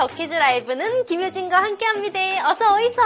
더 퀴즈 라이브는 김효진과 함께합니다. 어서 오이소.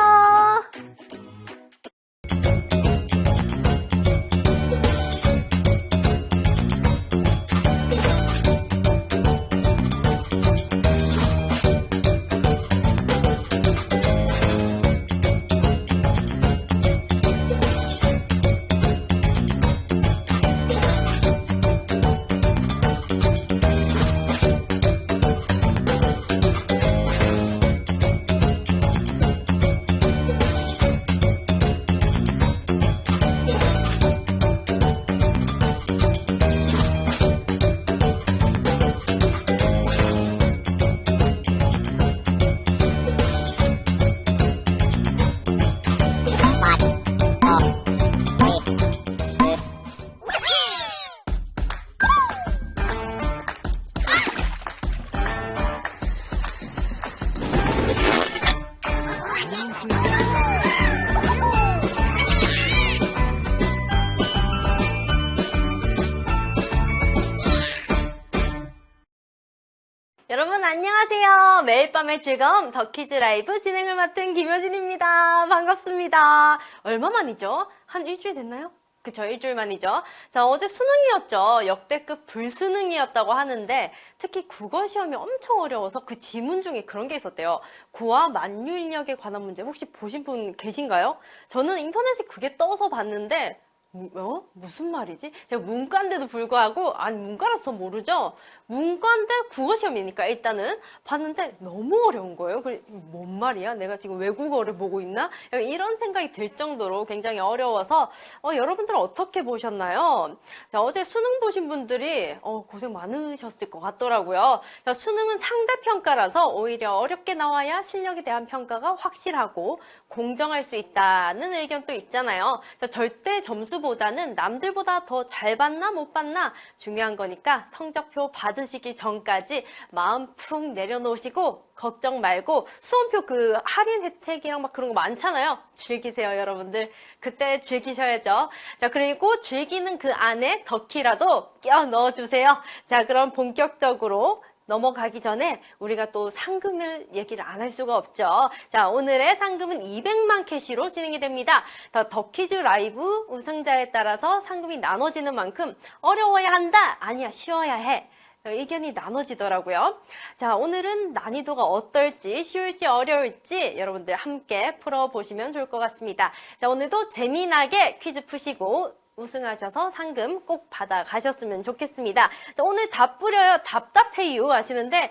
여러분 안녕하세요. 매일 밤의 즐거움 더 퀴즈 라이브 진행을 맡은 김효진입니다. 반갑습니다. 얼마 만이죠? 한 일주일 됐나요? 그쵸, 일주일 만이죠. 자, 어제 수능이었죠. 역대급 불수능이었다고 하는데 특히 국어 시험이 엄청 어려워서 그 지문 중에 그런 게 있었대요. 구와 만유인력에 관한 문제 혹시 보신 분 계신가요? 저는 인터넷에 그게 떠서 봤는데 무슨 말이지? 제가 문과인데도 불구하고, 아니 문과라서 모르죠? 문과인데 국어시험이니까 일단은 봤는데 너무 어려운 거예요. 그래, 뭔 말이야? 내가 지금 외국어를 보고 있나? 약간 이런 생각이 들 정도로 굉장히 어려워서 여러분들은 어떻게 보셨나요? 자, 어제 수능 보신 분들이 고생 많으셨을 것 같더라고요. 자, 수능은 상대평가라서 오히려 어렵게 나와야 실력에 대한 평가가 확실하고 공정할 수 있다는 의견도 있잖아요. 자, 절대 점수보다는 남들보다 더 잘 봤나 못 봤나 중요한 거니까 성적표 받으시기 전까지 마음 푹 내려놓으시고 걱정 말고 수험표 그 할인 혜택이랑 막 그런 거 많잖아요. 즐기세요, 여러분들. 그때 즐기셔야죠. 자, 그리고 즐기는 그 안에 덕키라도 껴 넣어주세요. 자, 그럼 본격적으로 넘어가기 전에 우리가 또 상금을 얘기를 안 할 수가 없죠. 자, 오늘의 상금은 200만 캐시로 진행이 됩니다. 더 퀴즈 라이브 우승자에 따라서 상금이 나눠지는 만큼 어려워야 한다? 아니야, 쉬워야 해. 의견이 나눠지더라고요. 자, 오늘은 난이도가 어떨지, 쉬울지 어려울지 여러분들 함께 풀어보시면 좋을 것 같습니다. 자, 오늘도 재미나게 퀴즈 푸시고 우승하셔서 상금 꼭 받아가셨으면 좋겠습니다. 자, 오늘 답 뿌려요. 답답해요 하시는데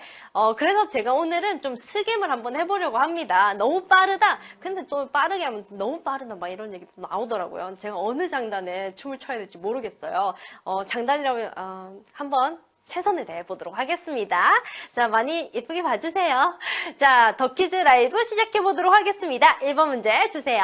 그래서 제가 오늘은 좀 스겜을 한번 해보려고 합니다. 너무 빠르다. 근데 또 빠르게 하면 너무 빠르다 막 이런 얘기도 나오더라고요. 제가 어느 장단에 춤을 춰야 될지 모르겠어요. 장단이라면 한번 최선을 다해보도록 하겠습니다. 자, 많이 예쁘게 봐주세요. 자, 더 퀴즈 라이브 시작해보도록 하겠습니다. 1번 문제 주세요.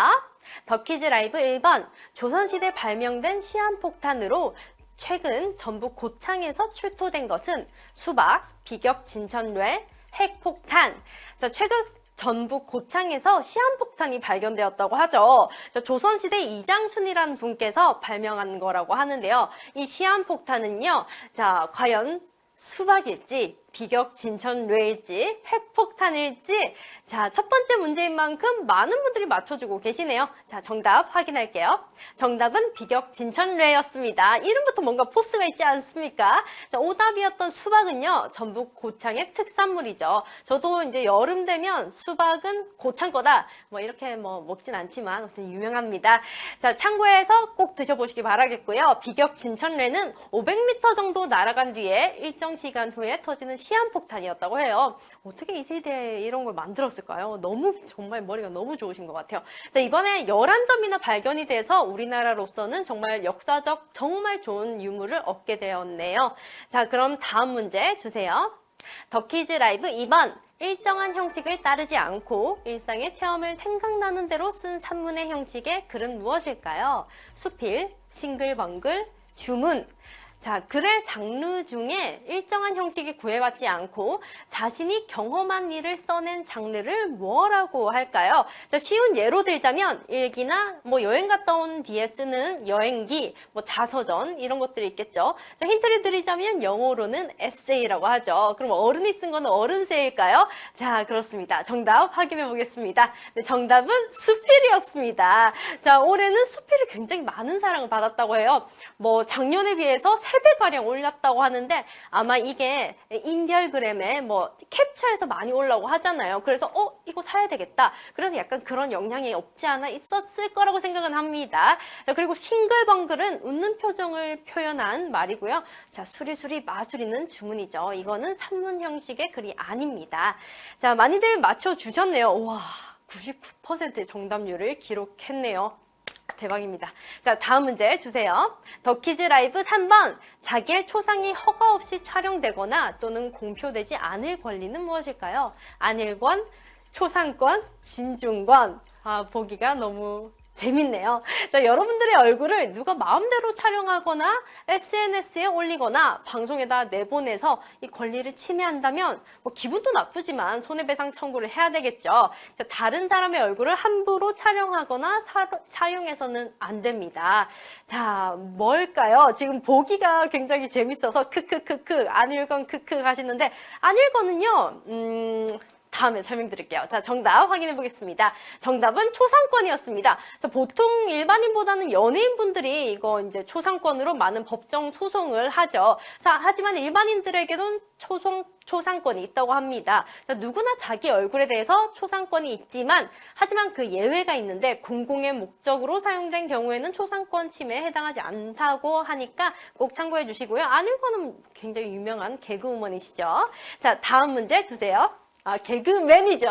더 퀴즈 라이브 1번. 조선시대 발명된 시한폭탄으로 최근 전북 고창에서 출토된 것은 수박, 비격 진천뢰, 핵폭탄. 자, 최근 전북 고창에서 시한폭탄이 발견되었다고 하죠. 자, 조선시대 이장순이라는 분께서 발명한 거라고 하는데요. 이 시한폭탄은요, 자, 과연 수박일지, 비격 진천뢰일지, 핵폭탄일지. 자, 첫 번째 문제인 만큼 많은 분들이 맞춰주고 계시네요. 자, 정답 확인할게요. 정답은 비격 진천뢰였습니다. 이름부터 뭔가 포스가 있지 않습니까? 자, 오답이었던 수박은요, 전북 고창의 특산물이죠. 저도 이제 여름 되면 수박은 고창 거다, 뭐 이렇게 뭐 먹진 않지만 아무튼 유명합니다. 자, 참고해서 꼭 드셔보시기 바라겠고요. 비격 진천뢰는 500m 정도 날아간 뒤에 일정 시간 후에 터지는 시한폭탄이었다고 해요. 어떻게 이 세대에 이런 걸 만들었을까요? 너무 정말 머리가 너무 좋으신 것 같아요. 자, 이번에 11점이나 발견이 돼서 우리나라로서는 정말 역사적 정말 좋은 유물을 얻게 되었네요. 자, 그럼 다음 문제 주세요. 더 퀴즈 라이브 2번. 일정한 형식을 따르지 않고 일상의 체험을 생각나는 대로 쓴 산문의 형식의 글은 무엇일까요? 수필, 싱글벙글, 주문. 자, 글의 장르 중에 일정한 형식이 구애받지 않고 자신이 경험한 일을 써낸 장르를 뭐라고 할까요? 자, 쉬운 예로 들자면 일기나 뭐 여행 갔다 온 뒤에 쓰는 여행기, 뭐 자서전 이런 것들이 있겠죠. 자, 힌트를 드리자면 영어로는 에세이라고 하죠. 그럼 어른이 쓴 거는 어른세일까요? 자, 그렇습니다. 정답 확인해 보겠습니다. 네, 정답은 수필이었습니다. 자, 올해는 수필이 굉장히 많은 사랑을 받았다고 해요. 뭐 작년에 비해서 3배가량 올랐다고 하는데 아마 이게 인별그램에 뭐 캡처해서 많이 올라오고 하잖아요. 그래서 이거 사야 되겠다. 그래서 약간 그런 영향이 없지 않아 있었을 거라고 생각은 합니다. 자, 그리고 싱글벙글은 웃는 표정을 표현한 말이고요. 자, 수리수리 마술이는 주문이죠. 이거는 산문 형식의 글이 아닙니다. 자, 많이들 맞춰주셨네요. 와, 99%의 정답률을 기록했네요. 대박입니다. 자, 다음 문제 주세요. 더키즈 라이브 3번. 자기의 초상이 허가 없이 촬영되거나 또는 공표되지 않을 권리는 무엇일까요? 안일권, 초상권, 진중권. 아, 보기가 너무 재밌네요. 자, 여러분들의 얼굴을 누가 마음대로 촬영하거나 SNS에 올리거나 방송에다 내보내서 이 권리를 침해한다면 뭐 기분도 나쁘지만 손해배상 청구를 해야 되겠죠. 자, 다른 사람의 얼굴을 함부로 촬영하거나 사용해서는 안 됩니다. 자, 뭘까요? 지금 보기가 굉장히 재밌어서 크크크크 안일건 크크 하시는데 안일건은요 다음에 설명드릴게요. 자, 정답 확인해 보겠습니다. 정답은 초상권이었습니다. 자, 보통 일반인보다는 연예인분들이 이거 이제 초상권으로 많은 법정 소송을 하죠. 자, 하지만 일반인들에게도 초상권이 있다고 합니다. 자, 누구나 자기 얼굴에 대해서 초상권이 있지만 하지만 그 예외가 있는데 공공의 목적으로 사용된 경우에는 초상권 침해에 해당하지 않다고 하니까 꼭 참고해 주시고요. 안일건은 굉장히 유명한 개그우먼이시죠. 자, 다음 문제 주세요. 아, 개그맨이죠.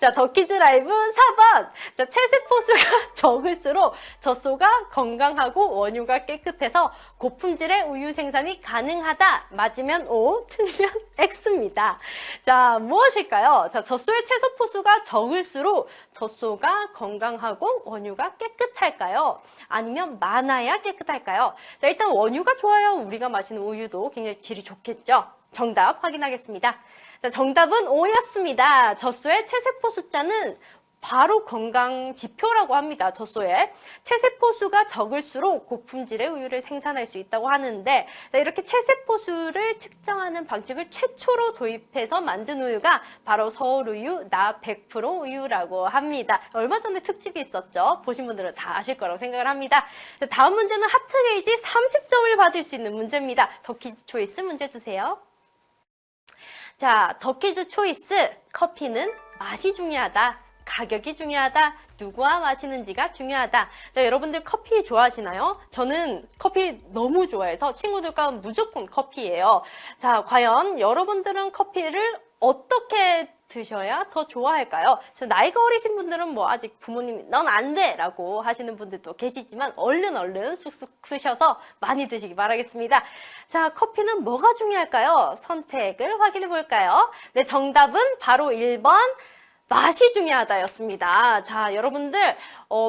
자, 더키즈 라이브 4번. 자, 체세포 수가 적을수록 젖소가 건강하고 원유가 깨끗해서 고품질의 우유 생산이 가능하다. 맞으면 O, 틀리면 X입니다. 자, 무엇일까요? 자, 젖소의 체세포 수가 적을수록 젖소가 건강하고 원유가 깨끗할까요? 아니면 많아야 깨끗할까요? 자, 일단 원유가 좋아야 우리가 마시는 우유도 굉장히 질이 좋겠죠. 정답 확인하겠습니다. 자, 정답은 O였습니다. 젖소의 체세포 숫자는 바로 건강 지표라고 합니다. 젖소에 체세포 수가 적을수록 고품질의 우유를 생산할 수 있다고 하는데 자, 이렇게 체세포 수를 측정하는 방식을 최초로 도입해서 만든 우유가 바로 서울우유 나 100% 우유라고 합니다. 얼마 전에 특집이 있었죠. 보신 분들은 다 아실 거라고 생각을 합니다. 자, 다음 문제는 하트게이지 30점을 받을 수 있는 문제입니다. 더키즈 초이스 문제 주세요. 자, 더키즈 초이스. 커피는 맛이 중요하다. 가격이 중요하다. 누구와 마시는지가 중요하다. 자, 여러분들 커피 좋아하시나요? 저는 커피 너무 좋아해서 친구들과 무조건 커피예요. 자, 과연 여러분들은 커피를 어떻게 드셔야 더 좋아할까요? 나이가 어리신 분들은 뭐 아직 부모님이 넌 안 돼! 라고 하시는 분들도 계시지만 얼른 쑥쑥 크셔서 많이 드시기 바라겠습니다. 자, 커피는 뭐가 중요할까요? 선택을 확인해 볼까요? 네, 정답은 바로 1번 맛이 중요하다였습니다. 자, 여러분들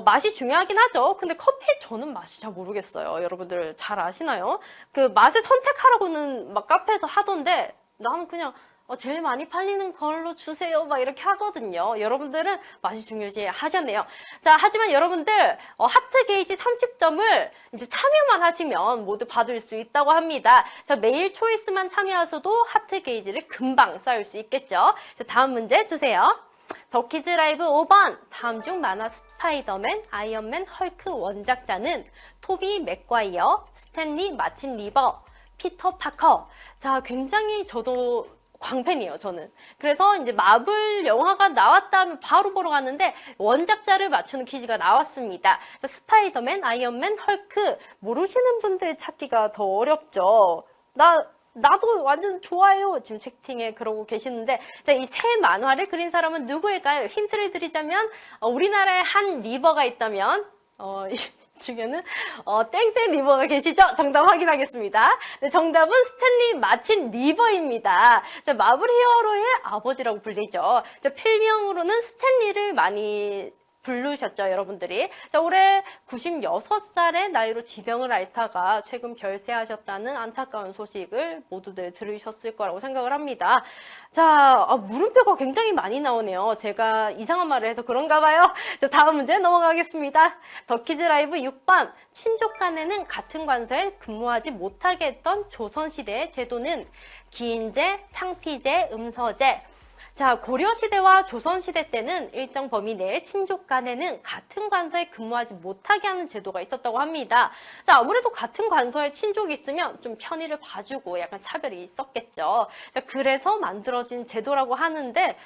맛이 중요하긴 하죠. 근데 커피 저는 맛이 잘 모르겠어요. 여러분들 잘 아시나요? 그 맛을 선택하라고는 막 카페에서 하던데 나는 그냥 제일 많이 팔리는 걸로 주세요 막 이렇게 하거든요. 여러분들은 맛이 중요시 하셨네요. 자, 하지만 여러분들 하트 게이지 30점을 이제 참여만 하시면 모두 받을 수 있다고 합니다. 자, 매일 초이스만 참여하셔도 하트 게이지를 금방 쌓을 수 있겠죠. 자, 다음 문제 주세요. 더키즈 라이브 5번. 다음 중 만화 스파이더맨, 아이언맨, 헐크 원작자는 토비 맥과이어, 스탠리 마틴 리버, 피터 파커. 자, 굉장히 저도 광팬이에요, 저는. 그래서 이제 마블 영화가 나왔다면 바로 보러 갔는데 원작자를 맞추는 퀴즈가 나왔습니다. 자, 스파이더맨, 아이언맨, 헐크 모르시는 분들 찾기가 더 어렵죠. 나도 완전 좋아요. 지금 채팅에 그러고 계시는데 자, 이 세 만화를 그린 사람은 누구일까요? 힌트를 드리자면 우리나라에 한 리버가 있다면 중에는 땡땡 리버가 계시죠? 정답 확인하겠습니다. 네, 정답은 스탠리 마틴 리버입니다. 자, 마블 히어로의 아버지라고 불리죠. 자, 필명으로는 스탠리를 많이 부르셨죠, 여러분들이. 자, 올해 96살의 나이로 지병을 앓다가 최근 별세하셨다는 안타까운 소식을 모두들 들으셨을 거라고 생각을 합니다. 자, 물음표가 굉장히 많이 나오네요. 제가 이상한 말을 해서 그런가 봐요. 자, 다음 문제 넘어가겠습니다. 더키즈 라이브 6번. 친족 간에는 같은 관서에 근무하지 못하게 했던 조선시대의 제도는 기인제, 상피제, 음서제. 자, 고려시대와 조선시대 때는 일정 범위 내에 친족 간에는 같은 관서에 근무하지 못하게 하는 제도가 있었다고 합니다. 자, 아무래도 같은 관서에 친족이 있으면 좀 편의를 봐주고 약간 차별이 있었겠죠. 자, 그래서 만들어진 제도라고 하는데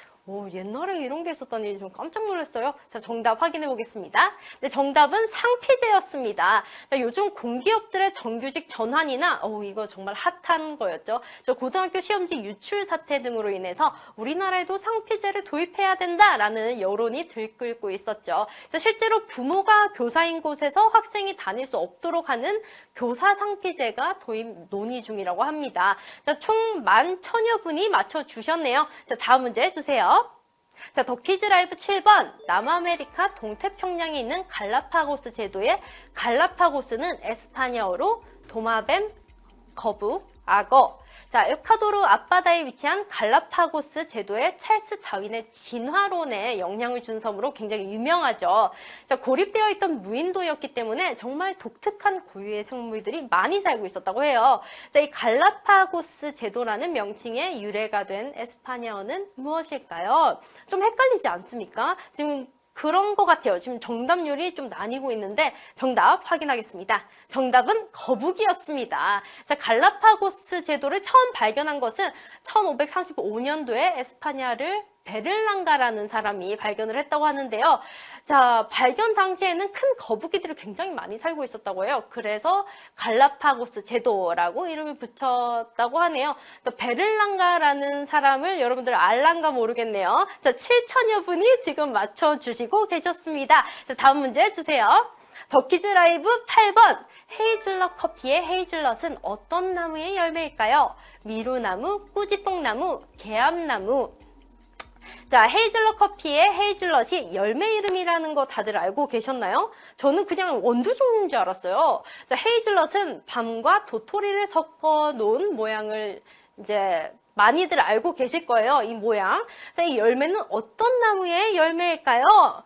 옛날에 이런 게 있었다니 좀 깜짝 놀랐어요. 자, 정답 확인해 보겠습니다. 네, 정답은 상피제였습니다. 자, 요즘 공기업들의 정규직 전환이나 이거 정말 핫한 거였죠. 저 고등학교 시험지 유출 사태 등으로 인해서 우리나라에도 상피제를 도입해야 된다라는 여론이 들끓고 있었죠. 자, 실제로 부모가 교사인 곳에서 학생이 다닐 수 없도록 하는 교사 상피제가 도입 논의 중이라고 합니다. 자, 총 11,000여 분이 맞춰주셨네요. 자, 다음 문제 주세요. 자, 더키즈 라이브 7번. 남아메리카 동태평양에 있는 갈라파고스 제도의 갈라파고스는 에스파냐어로 도마뱀, 거북, 악어. 자, 에콰도르 앞바다에 위치한 갈라파고스 제도의 찰스 다윈의 진화론에 영향을 준 섬으로 굉장히 유명하죠. 자, 고립되어 있던 무인도였기 때문에 정말 독특한 고유의 생물들이 많이 살고 있었다고 해요. 자, 이 갈라파고스 제도라는 명칭의 유래가 된 에스파냐어는 무엇일까요? 좀 헷갈리지 않습니까? 지금 그런 것 같아요. 지금 정답률이 좀 나뉘고 있는데 정답 확인하겠습니다. 정답은 거북이였습니다. 자, 갈라파고스 제도를 처음 발견한 것은 1535년도에 에스파냐를 베를랑가라는 사람이 발견을 했다고 하는데요. 자, 발견 당시에는 큰 거북이들이 굉장히 많이 살고 있었다고 해요. 그래서 갈라파고스 제도라고 이름을 붙였다고 하네요. 자, 베를랑가라는 사람을 여러분들 알란가 모르겠네요. 자, 7,000여 분이 지금 맞춰주시고 계셨습니다. 자, 다음 문제 주세요. 더키즈 라이브 8번. 헤이즐넛 커피의 헤이즐넛은 어떤 나무의 열매일까요? 미루나무, 꾸지뽕나무, 개암나무. 자, 헤이즐넛 커피의 헤이즐넛이 열매 이름이라는 거 다들 알고 계셨나요? 저는 그냥 원두 종류인 줄 알았어요. 자, 헤이즐넛은 밤과 도토리를 섞어 놓은 모양을 이제 많이들 알고 계실 거예요. 이 모양. 자, 이 열매는 어떤 나무의 열매일까요?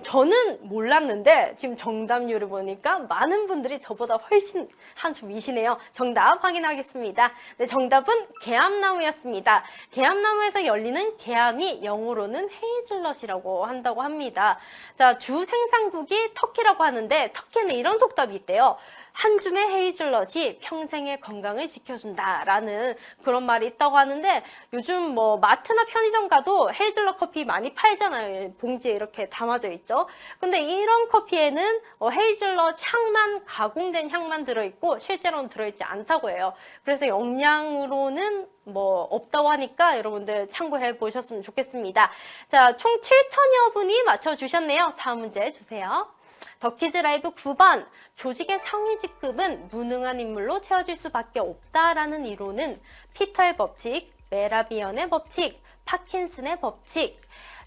저는 몰랐는데 지금 정답률을 보니까 많은 분들이 저보다 훨씬 한숨 이시네요. 정답 확인하겠습니다. 네, 정답은 개암나무였습니다. 개암나무에서 열리는 개암이 영어로는 헤이즐넛이라고 한다고 합니다. 자, 주 생산국이 터키라고 하는데 터키에는 이런 속담이 있대요. 한 줌의 헤이즐넛이 평생의 건강을 지켜준다라는 그런 말이 있다고 하는데 요즘 뭐 마트나 편의점 가도 헤이즐넛 커피 많이 팔잖아요. 봉지에 이렇게 담아져 있죠. 근데 이런 커피에는 헤이즐넛 향만 가공된 향만 들어있고 실제로는 들어있지 않다고 해요. 그래서 영양으로는 뭐 없다고 하니까 여러분들 참고해 보셨으면 좋겠습니다. 자, 총 7,000여 분이 맞춰주셨네요. 다음 문제 주세요. 더키즈 라이브 9번. 조직의 상위 직급은 무능한 인물로 채워질 수밖에 없다라는 이론은 피터의 법칙, 메라비언의 법칙, 파킨슨의 법칙.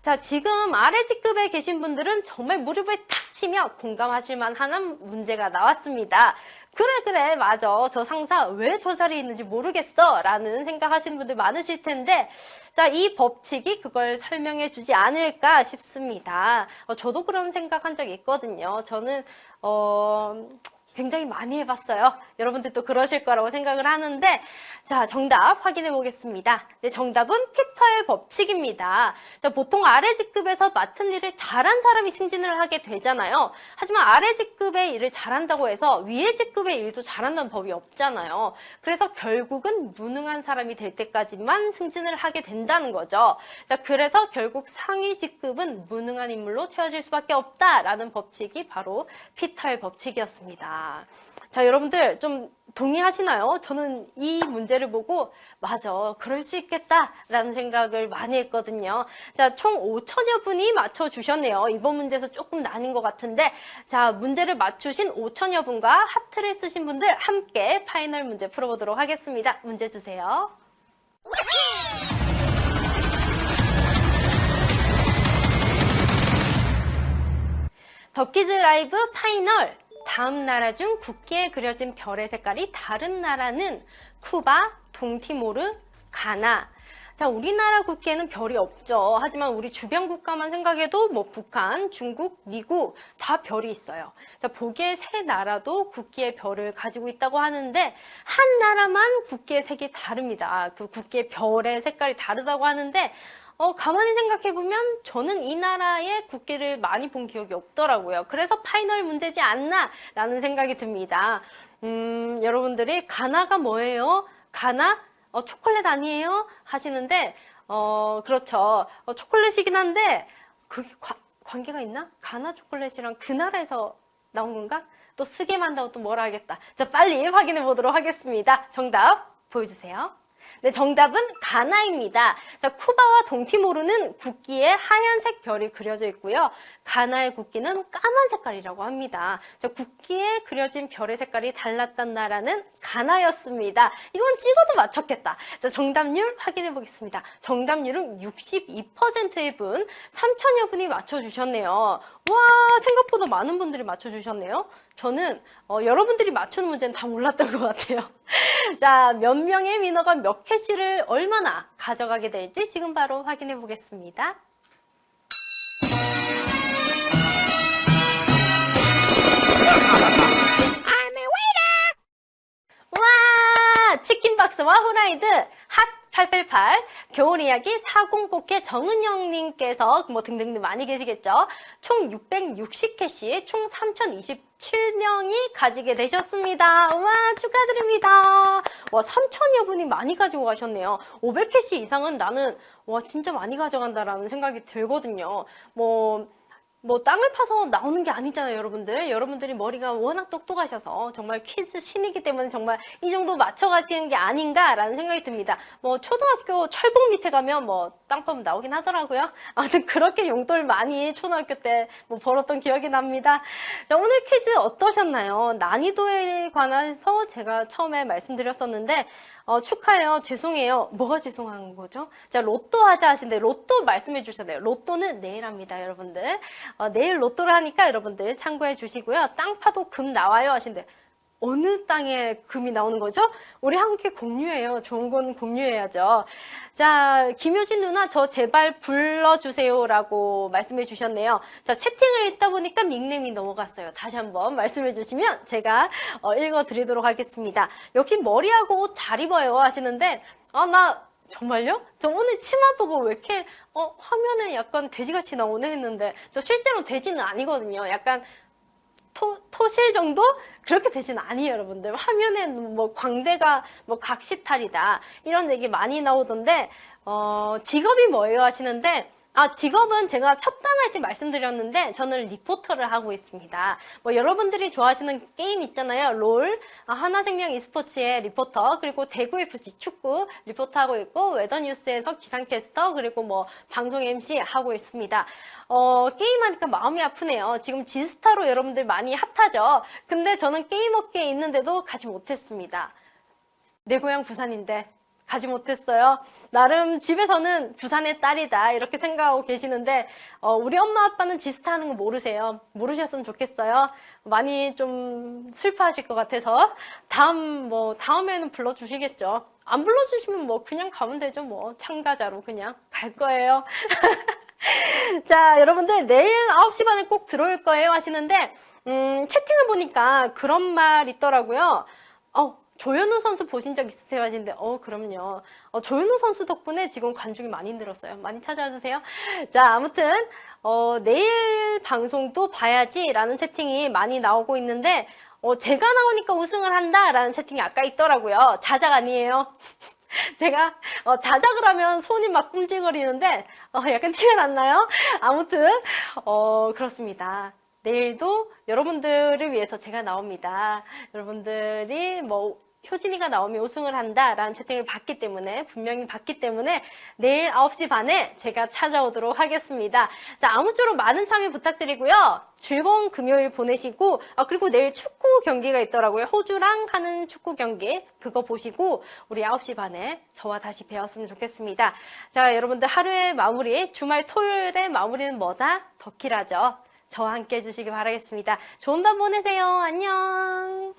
자, 지금 아래 직급에 계신 분들은 정말 무릎을 탁 치며 공감하실 만한 문제가 나왔습니다. 그래 맞아, 저 상사 왜 저 자리에 있는지 모르겠어 라는 생각하시는 분들 많으실 텐데, 자, 이 법칙이 그걸 설명해 주지 않을까 싶습니다. 저도 그런 생각한 적이 있거든요. 저는 굉장히 많이 해봤어요. 여러분들도 그러실 거라고 생각을 하는데, 자, 정답 확인해 보겠습니다. 네, 정답은 피터의 법칙입니다. 자, 보통 아래 직급에서 맡은 일을 잘한 사람이 승진을 하게 되잖아요. 하지만 아래 직급의 일을 잘한다고 해서 위에 직급의 일도 잘한다는 법이 없잖아요. 그래서 결국은 무능한 사람이 될 때까지만 승진을 하게 된다는 거죠. 자, 그래서 결국 상위 직급은 무능한 인물로 채워질 수밖에 없다라는 법칙이 바로 피터의 법칙이었습니다. 자, 여러분들 좀 동의하시나요? 저는 이 문제를 보고 맞아, 그럴 수 있겠다라는 생각을 많이 했거든요. 자, 총 5,000여 분이 맞춰주셨네요. 이번 문제에서 조금 나뉜 것 같은데, 자, 문제를 맞추신 5,000여 분과 하트를 쓰신 분들 함께 파이널 문제 풀어보도록 하겠습니다. 문제 주세요. 더키즈 라이브 파이널. 다음 나라 중 국기에 그려진 별의 색깔이 다른 나라는 쿠바, 동티모르, 가나. 자, 우리나라 국기에는 별이 없죠. 하지만 우리 주변 국가만 생각해도 뭐 북한, 중국, 미국 다 별이 있어요. 자, 보기에 세 나라도 국기에 별을 가지고 있다고 하는데 한 나라만 국기의 색이 다릅니다. 그 국기의 별의 색깔이 다르다고 하는데 가만히 생각해보면 저는 이 나라의 국기를 많이 본 기억이 없더라고요. 그래서 파이널 문제지 않나 라는 생각이 듭니다. 여러분들이 가나가 뭐예요? 가나? 초콜릿 아니에요? 하시는데 그렇죠. 초콜릿이긴 한데 그게 관계가 있나? 가나 초콜릿이랑 그 나라에서 나온 건가? 또 쓰게 만다고 또 뭐라 하겠다. 자, 빨리 확인해 보도록 하겠습니다. 정답 보여주세요. 네, 정답은 가나입니다. 자, 쿠바와 동티모르는 국기에 하얀색 별이 그려져 있고요. 가나의 국기는 까만 색깔이라고 합니다. 자, 국기에 그려진 별의 색깔이 달랐던 나라는 가나였습니다. 이건 찍어도 맞췄겠다. 자, 정답률 확인해 보겠습니다. 정답률은 62%의 분, 3천여 분이 맞춰주셨네요. 와, 생각보다 많은 분들이 맞춰주셨네요. 저는 여러분들이 맞추는 문제는 다 몰랐던 것 같아요. 자, 몇 명의 민어가 몇 캐시를 얼마나 가져가게 될지 지금 바로 확인해 보겠습니다. I'm a waiter! 와, 치킨박스와 후라이드 핫 888 겨울이야기 40포켓 정은영님께서 뭐 등등등 많이 계시겠죠. 총 660캐시 총 3027명이 가지게 되셨습니다. 와, 축하드립니다. 와, 3천여 분이 많이 가지고 가셨네요. 500캐시 이상은 나는 와 진짜 많이 가져간다라는 생각이 들거든요. 뭐 땅을 파서 나오는 게 아니잖아요, 여러분들. 여러분들이 머리가 워낙 똑똑하셔서 정말 퀴즈 신이기 때문에 정말 이 정도 맞춰가시는 게 아닌가라는 생각이 듭니다. 뭐 초등학교 철봉 밑에 가면 뭐 땅 파면 나오긴 하더라고요. 아무튼 그렇게 용돈을 많이 초등학교 때 뭐 벌었던 기억이 납니다. 자, 오늘 퀴즈 어떠셨나요? 난이도에 관해서 제가 처음에 말씀드렸었는데 축하해요. 죄송해요. 뭐가 죄송한 거죠? 자, 로또 하자 하신데 로또 말씀해 주셨네요. 로또는 내일 합니다, 여러분들. 내일 로또를 하니까 여러분들 참고해 주시고요. 땅 파도 금 나와요 하신데 어느 땅에 금이 나오는 거죠? 우리 함께 공유해요. 좋은 건 공유해야죠. 자, 김효진 누나 저 제발 불러주세요 라고 말씀해 주셨네요. 자, 채팅을 읽다 보니까 닉네임이 넘어갔어요. 다시 한번 말씀해 주시면 제가 읽어드리도록 하겠습니다. 역시 머리하고 옷 잘 입어요 하시는데 나 정말요? 저 오늘 치마 보고 왜 이렇게 화면에 약간 돼지같이 나오네 했는데 저 실제로 돼지는 아니거든요. 약간 토실 정도? 그렇게 되진 아니에요, 여러분들. 화면에는 뭐 광대가 뭐 각시탈이다 이런 얘기 많이 나오던데 직업이 뭐예요 하시는데 직업은 제가 첫방할 때 말씀드렸는데 저는 리포터를 하고 있습니다. 뭐 여러분들이 좋아하시는 게임 있잖아요. 롤, 하나생명 e스포츠의 리포터, 그리고 대구FC 축구 리포터하고 있고 웨더뉴스에서 기상캐스터, 그리고 뭐 방송 MC 하고 있습니다. 게임하니까 마음이 아프네요. 지금 지스타로 여러분들 많이 핫하죠. 근데 저는 게임 업계에 있는데도 가지 못했습니다. 내 고향 부산인데 가지 못했어요. 나름 집에서는 부산의 딸이다 이렇게 생각하고 계시는데 우리 엄마 아빠는 지스타 하는 거 모르세요. 모르셨으면 좋겠어요. 많이 좀 슬퍼하실 것 같아서 다음에는 불러주시겠죠. 안 불러주시면 뭐 그냥 가면 되죠. 뭐 참가자로 그냥 갈 거예요. 자, 여러분들 내일 9시 반에 꼭 들어올 거예요 하시는데 채팅을 보니까 그런 말 있더라고요. 조현우 선수 보신 적 있으세요? 하시는데 그럼요. 조현우 선수 덕분에 지금 관중이 많이 늘었어요. 많이 찾아와 주세요. 자, 아무튼 내일 방송도 봐야지 라는 채팅이 많이 나오고 있는데 제가 나오니까 우승을 한다 라는 채팅이 아까 있더라고요. 자작 아니에요. 제가 자작을 하면 손이 막 꿈찔거리는데 약간 티가 났나요? 아무튼 그렇습니다. 내일도 여러분들을 위해서 제가 나옵니다. 여러분들이 뭐 효진이가 나오면 우승을 한다라는 채팅을 분명히 받기 때문에 내일 9시 반에 제가 찾아오도록 하겠습니다. 자, 아무쪼록 많은 참여 부탁드리고요. 즐거운 금요일 보내시고 그리고 내일 축구 경기가 있더라고요. 호주랑 하는 축구 경기 그거 보시고 우리 9시 반에 저와 다시 뵈었으면 좋겠습니다. 자, 여러분들 하루의 마무리, 주말 토요일의 마무리는 뭐다? 더키라죠. 저와 함께 해주시기 바라겠습니다. 좋은 밤 보내세요. 안녕.